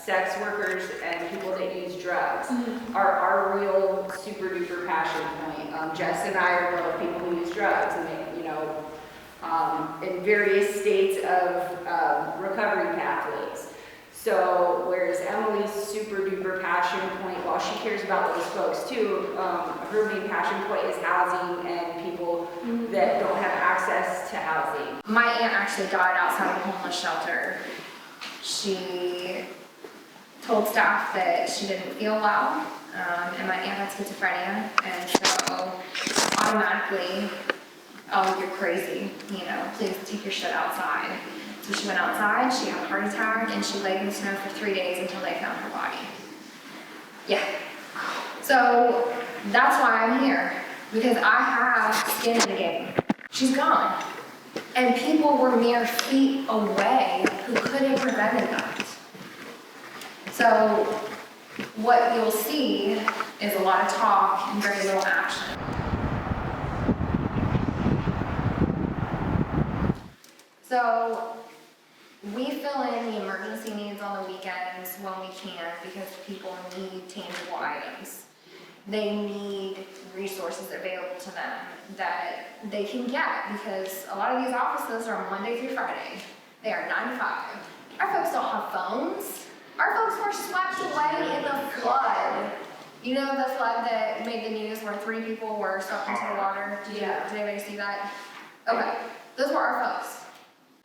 sex workers and people that use drugs are our real super duper passion point. Jess and I are both people who use drugs, and they, in various states of recovery pathways. So whereas Emily's super duper passion point, while she cares about those folks too, her main passion point is housing and people that don't have access to housing. My aunt actually died outside of a homeless shelter. She told staff that she didn't feel well, and my aunt had schizophrenia, and so automatically, oh, you're crazy, please take your shit outside. So she went outside, she had a heart attack, and she laid in the snow for 3 days until they found her body. Yeah. So that's why I'm here, because I have skin in the game. She's gone. And people were mere feet away who could have prevented that. So what you'll see is a lot of talk and very little action. So we fill in the emergency needs on the weekends when we can because people need tangible items. They need resources available to them that they can get because a lot of these offices are Monday through Friday. They are 9 to 5. Our folks don't have phones. Our folks were swept away in the flood. You know the flood that made the news where 3 people were swept into the water? Did anybody see that? Okay, those were our folks.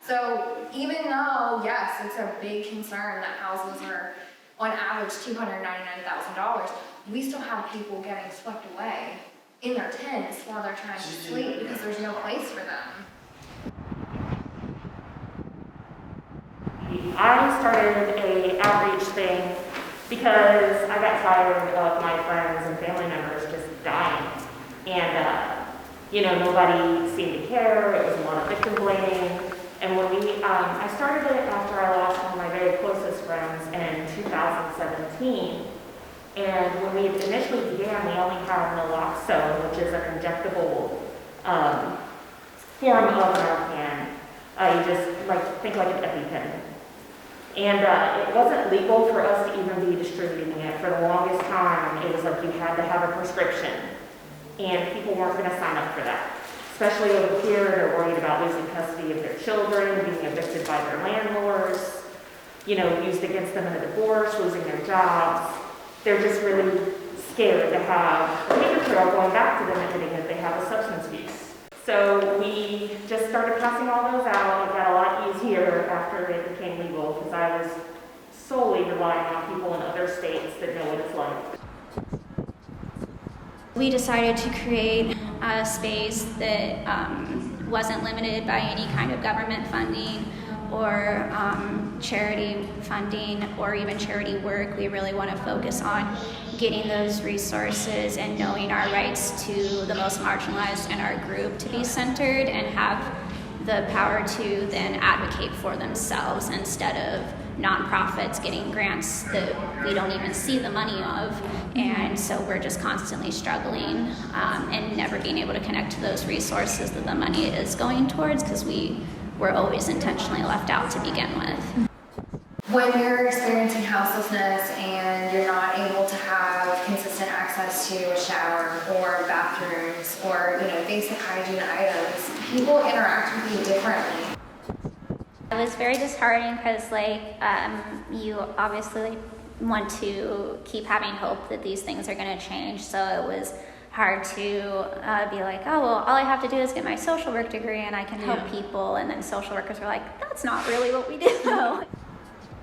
So even though, yes, it's a big concern that houses are on average $299,000, we still have people getting swept away in their tents while they're trying to sleep because there's no place for them. I started a outreach thing because I got tired of my friends and family members just dying. And, nobody seemed to care. It was a lot of victim blaming. And when I started it after I lost one of my very closest friends in 2017. And when we initially began, we only had naloxone, which is an injectable form of Narcan. You just think like an EpiPen. And it wasn't legal for us to even be distributing it. For the longest time, it was like you had to have a prescription. And people weren't going to sign up for that. Especially over here, they're worried about losing custody of their children, being evicted by their landlords, used against them in a divorce, losing their jobs. They're just really scared to have a paper trail going back to them admitting that they have a substance abuse. So we just started passing all those out. It got a lot easier after it became legal because I was solely relying on people in other states that know what it's like. We decided to create a space that wasn't limited by any kind of government funding or charity funding or even charity work. We really want to focus on getting those resources and knowing our rights to the most marginalized in our group to be centered and have the power to then advocate for themselves instead of nonprofits getting grants that we don't even see the money of. And so we're just constantly struggling and never being able to connect to those resources that the money is going towards because we were always intentionally left out to begin with. When you're experiencing houselessness and you're not able to have consistent access to a shower or bathrooms or basic hygiene items, people interact with you differently. It was very disheartening because you obviously want to keep having hope that these things are going to change. So it was hard to be like, oh, well, all I have to do is get my social work degree and I can help people. And then social workers were like, that's not really what we do.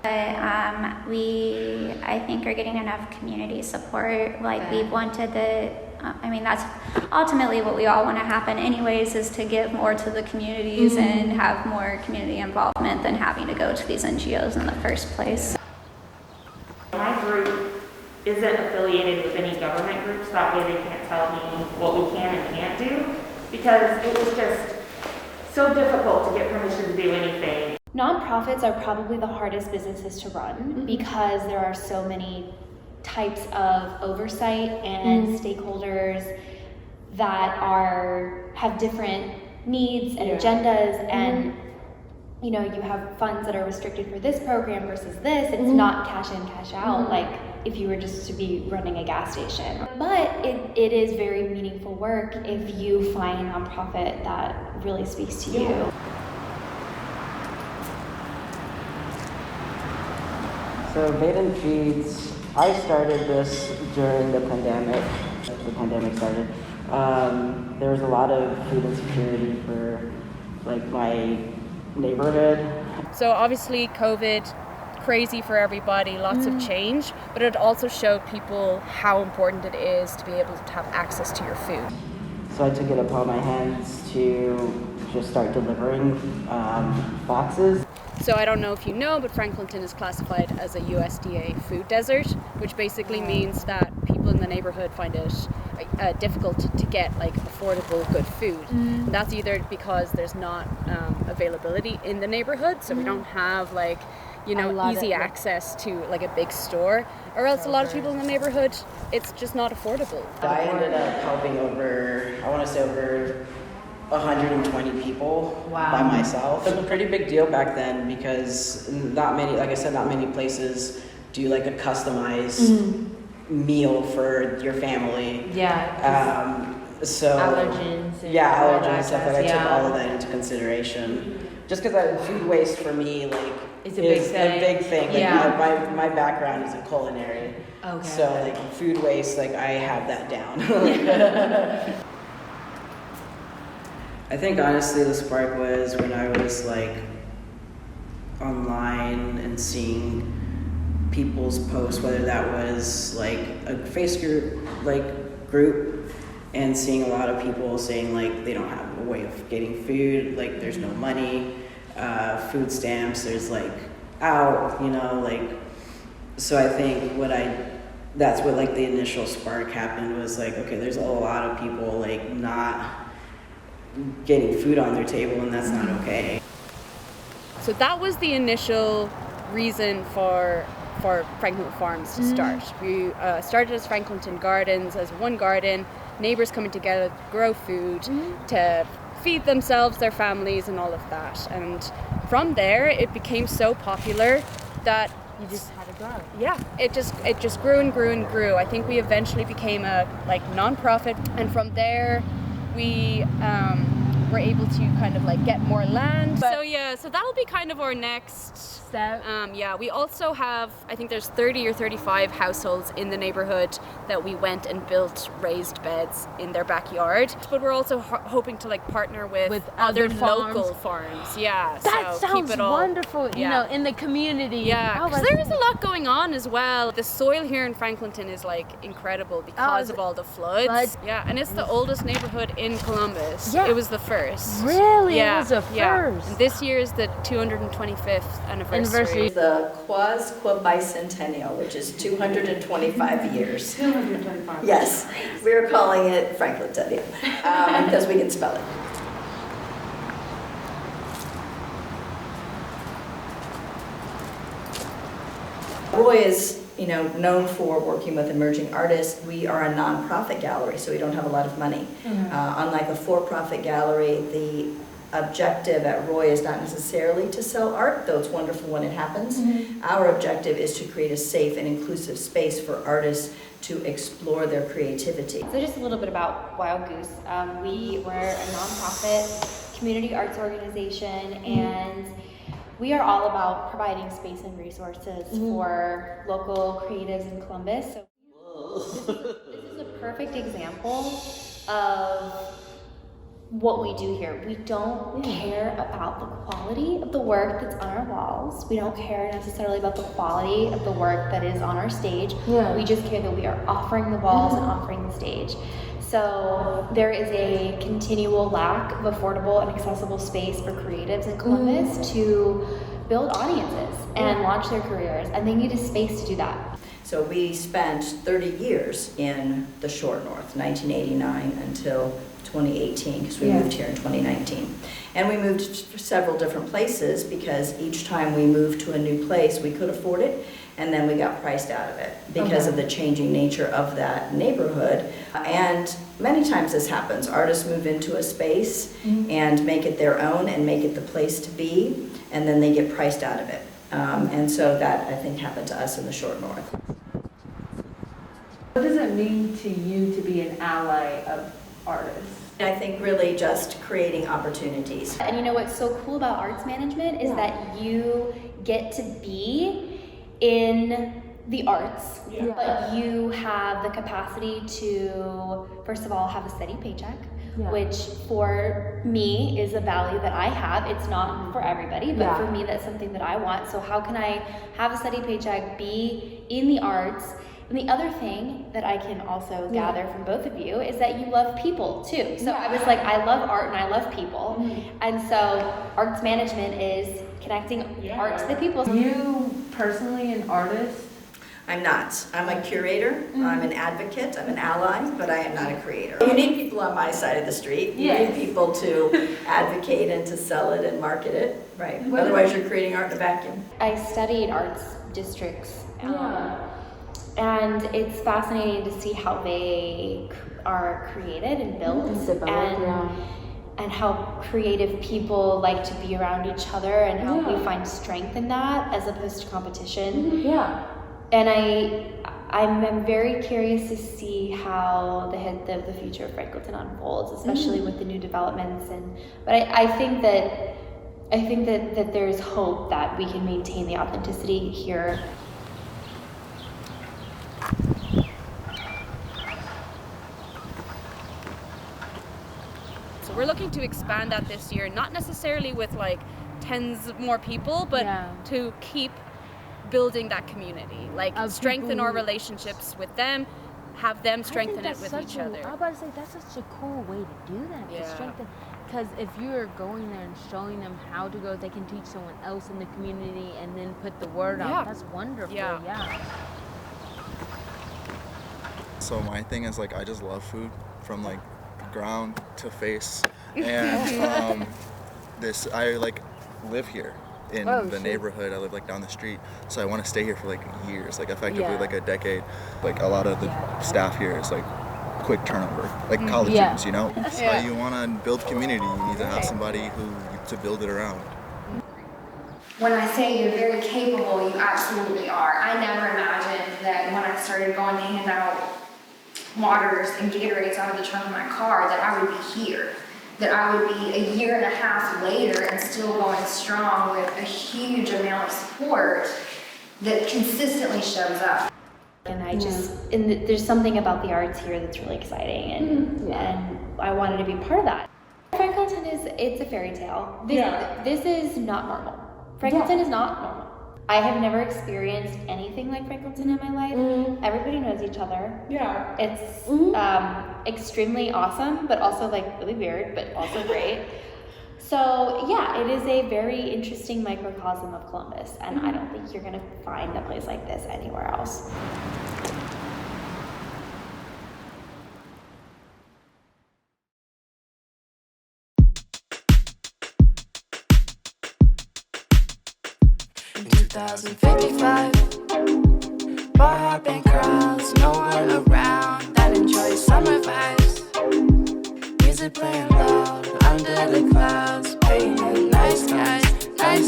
But we, I think, are getting enough community support. We've wanted that's ultimately what we all want to happen anyways, is to give more to the communities and have more community involvement than having to go to these NGOs in the first place. My group isn't affiliated with any government groups. That way they can't tell me what we can and can't do because it was just so difficult to get permission to do anything. Nonprofits are probably the hardest businesses to run because there are so many types of oversight and stakeholders that have different needs and agendas, and you know, you have funds that are restricted for this program versus this. It's not cash in, cash out, like if you were just to be running a gas station. But it is very meaningful work if you find a nonprofit that really speaks to you. So Baden Feeds, I started this during the pandemic. The pandemic started. There was a lot of food insecurity for like my neighborhood. So obviously COVID, crazy for everybody, lots of change, but it also showed people how important it is to be able to have access to your food. So I took it upon my hands to just start delivering boxes. So I don't know if you know, but Franklinton is classified as a USDA food desert, which basically means that people in the neighborhood find it difficult to get like affordable good food. And that's either because there's not availability in the neighborhood, so we don't have like, you know, easy access to like a big store, or else a lot of people in the neighborhood, it's just not affordable. I ended up helping over 120 people by myself. It was a pretty big deal back then because not many, like I said, not many places do like a customized meal for your family. So allergens. Allergens stuff. Like I took all of that into consideration. Just because food waste for me, like, It's is a big thing. Like my background is in culinary. Okay. So like food waste, like I have that down. I think honestly the spark was when I was like online and seeing people's posts, whether that was like a Facebook group, and seeing a lot of people saying like they don't have a way of getting food, like there's no money, food stamps, there's like out, you know, like, so I think that's what like the initial spark happened was like, okay, there's a lot of people like not getting food on their table, and that's not okay. So that was the initial reason for Franklinton Farms to start. We started as Franklinton Gardens, as one garden, neighbors coming together to grow food, to feed themselves, their families, and all of that. And from there, it became so popular that You just had to grow. yeah, it just grew and grew and grew. I think we eventually became a like nonprofit, and from there, we were able to kind of like get more land. So that'll be kind of our next Step. we also have, I think there's 30 or 35 households in the neighborhood that we went and built raised beds in their backyard. But we're also hoping to like partner with other local farms. Yeah. That so sounds keep it all, wonderful, you know, in the community. Yeah, because there is a lot going on as well. The soil here in Franklinton is like incredible because of all the floods. Yeah, and it's the oldest neighborhood in Columbus. Yeah. It was the first. Really? Yeah. It was the first. Yeah. And this year is the 225th anniversary. The Quasqua Bicentennial, which is 225 years. 225. Yes, we're calling it Franklintennial because we can spell it. Roy is, known for working with emerging artists. We are a nonprofit gallery, so we don't have a lot of money. Unlike a for-profit gallery, the objective at Roy is not necessarily to sell art, though it's wonderful when it happens. Our objective is to create a safe and inclusive space for artists to explore their creativity. So just a little bit about Wild Goose. We were a nonprofit community arts organization, and we are all about providing space and resources for local creatives in Columbus. So this is a perfect example of what we do here. We don't care about the quality of the work that's on our walls. We don't care necessarily about the quality of the work that is on our stage. We just care that we are offering the walls and offering the stage. So there is a continual lack of affordable and accessible space for creatives in Columbus to build audiences and launch their careers, and they need a space to do that. So we spent 30 years in the short north, 1989 until 2018, because we moved here in 2019. And we moved to several different places because each time we moved to a new place, we could afford it, and then we got priced out of it because of the changing nature of that neighborhood. And many times this happens. Artists move into a space and make it their own and make it the place to be, and then they get priced out of it. And so that, I think, happened to us in the Short North. What does it mean to you to be an ally of artists? I think really just creating opportunities. And you know what's so cool about arts management is that you get to be in the arts, but you have the capacity to, first of all, have a steady paycheck, which for me is a value that I have. It's not for everybody, but for me, that's something that I want. So how can I have a steady paycheck, be in the arts? And the other thing that I can also gather from both of you is that you love people too. So I was like, I love art and I love people. And so arts management is connecting art to the people. Are you personally an artist? I'm not. I'm a curator, I'm an advocate, I'm an ally, but I am not a creator. You need people on my side of the street. You need people to advocate and to sell it and market it. Right. Otherwise you're creating art in a vacuum. I studied arts districts. And it's fascinating to see how they are created and built, and how creative people like to be around each other, and how we find strength in that as opposed to competition. And I'm very curious to see how the future of Franklinton unfolds, especially with the new developments. But I think that there's hope that we can maintain the authenticity here. So we're looking to expand that this year, not necessarily with like tens more people, but to keep building that community, like strengthen our relationships with them, have them strengthen it with each other. I was about to say, that's such a cool way to do that, to strengthen. Because if you're going there and showing them how to go, they can teach someone else in the community and then put the word out. That's wonderful. So my thing is like I just love food from like ground to face, and I like live here in the neighborhood. I live like down the street, so I want to stay here for like years, like effectively like a decade. Like a lot of the staff here is like quick turnover, like college students, you know. So you want to build community, you need to have somebody to build it around. When I say you're very capable, you absolutely are. I never imagined that when I started going to hand out waters and Gatorades out of the trunk of my car that I would be here, that I would be a year and a half later and still going strong with a huge amount of support that consistently shows up. And there's something about the arts here that's really exciting, and I wanted to be part of that. Franklinton it's a fairy tale. This is not normal. Franklinton is not normal. I have never experienced anything like Franklinton in my life. Everybody knows each other. It's extremely awesome, but also like really weird, but also great. So yeah, it is a very interesting microcosm of Columbus, and I don't think you're gonna find a place like this anywhere else. In 2055, bar hopping crowds, no one around that enjoy summer vibes. Music playing loud under the clouds, painting nice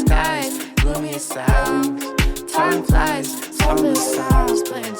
guys, gloomy sounds. Time flies, some sounds playing